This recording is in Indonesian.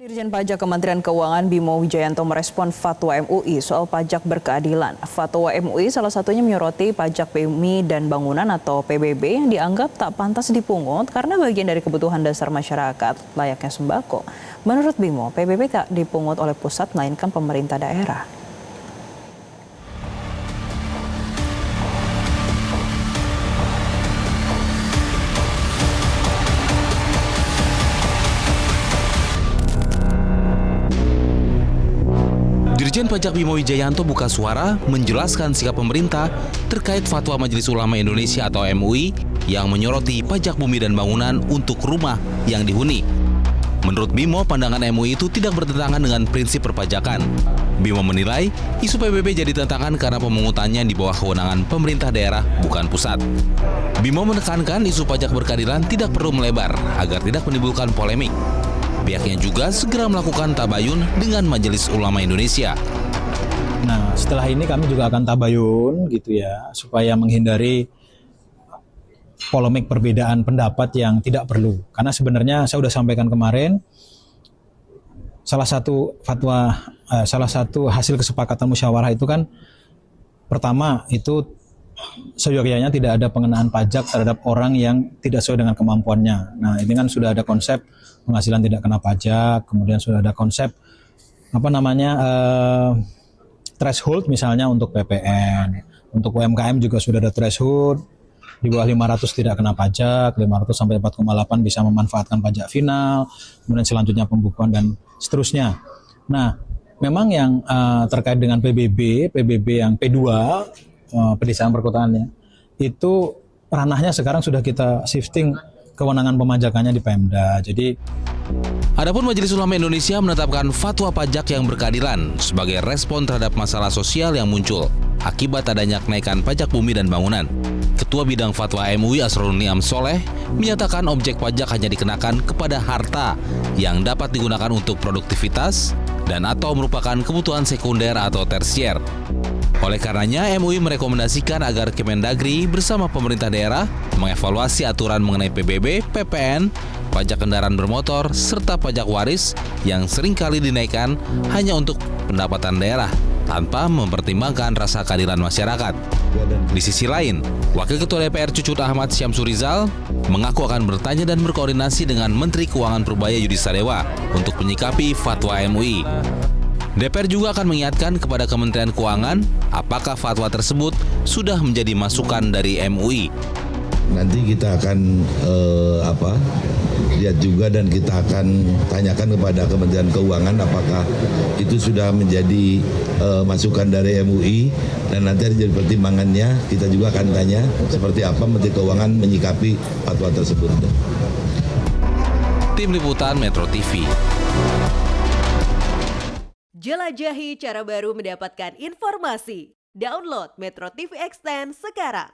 Dirjen Pajak Kementerian Keuangan Bimo Wijayanto merespon fatwa MUI soal pajak berkeadilan. Fatwa MUI salah satunya menyoroti pajak bumi dan bangunan atau PBB yang dianggap tak pantas dipungut karena bagian dari kebutuhan dasar masyarakat layaknya sembako. Menurut Bimo, PBB tak dipungut oleh pusat melainkan pemerintah daerah. Dirjen Pajak Bimo Wijayanto buka suara menjelaskan sikap pemerintah terkait fatwa Majelis Ulama Indonesia atau MUI yang menyoroti pajak bumi dan bangunan untuk rumah yang dihuni. Menurut Bimo, pandangan MUI itu tidak bertentangan dengan prinsip perpajakan. Bimo menilai isu PBB jadi tantangan karena pemungutannya di bawah kewenangan pemerintah daerah bukan pusat. Bimo menekankan isu pajak berkeadilan tidak perlu melebar agar tidak menimbulkan polemik. Pihaknya juga segera melakukan tabayun dengan Majelis Ulama Indonesia. Nah, setelah ini kami juga akan tabayun gitu ya, supaya menghindari polemik perbedaan pendapat yang tidak perlu. Karena sebenarnya saya sudah sampaikan kemarin, salah satu hasil kesepakatan musyawarah itu kan, pertama itu seyogyanya tidak ada pengenaan pajak terhadap orang yang tidak sesuai dengan kemampuannya. Nah, ini kan sudah ada konsep penghasilan tidak kena pajak, kemudian sudah ada konsep threshold misalnya untuk PPN, untuk UMKM juga sudah ada threshold, di bawah 500 tidak kena pajak, 500 sampai 4,8 bisa memanfaatkan pajak final, kemudian selanjutnya pembukuan dan seterusnya. Nah, memang yang terkait dengan PBB yang P2, pedesaan perkotaannya, itu ranahnya sekarang sudah kita shifting kewenangan pemajakannya di Pemda. Adapun Majelis Ulama Indonesia menetapkan fatwa pajak yang berkeadilan sebagai respon terhadap masalah sosial yang muncul akibat adanya kenaikan pajak bumi dan bangunan. Ketua Bidang Fatwa MUI Asrul Niam Soleh menyatakan objek pajak hanya dikenakan kepada harta yang dapat digunakan untuk produktivitas dan atau merupakan kebutuhan sekunder atau tersier. Oleh karenanya, MUI merekomendasikan agar Kemendagri bersama pemerintah daerah mengevaluasi aturan mengenai PBB, PPN, pajak kendaraan bermotor, serta pajak waris yang seringkali dinaikkan hanya untuk pendapatan daerah tanpa mempertimbangkan rasa keadilan masyarakat. Di sisi lain, Wakil Ketua DPR Cucut Ahmad Syamsurizal mengaku akan bertanya dan berkoordinasi dengan Menteri Keuangan Purbaya Yudi Sadewa untuk menyikapi fatwa MUI. DPR juga akan mengingatkan kepada Kementerian Keuangan apakah fatwa tersebut sudah menjadi masukan dari MUI. Nanti kita akan lihat juga dan kita akan tanyakan kepada Kementerian Keuangan apakah itu sudah menjadi masukan dari MUI dan nanti ada jadi pertimbangannya. Kita juga akan tanya seperti apa Menteri Keuangan menyikapi fatwa tersebut. Tim Liputan Metro TV. Jelajahi cara baru mendapatkan informasi. Download Metro TV Extend sekarang.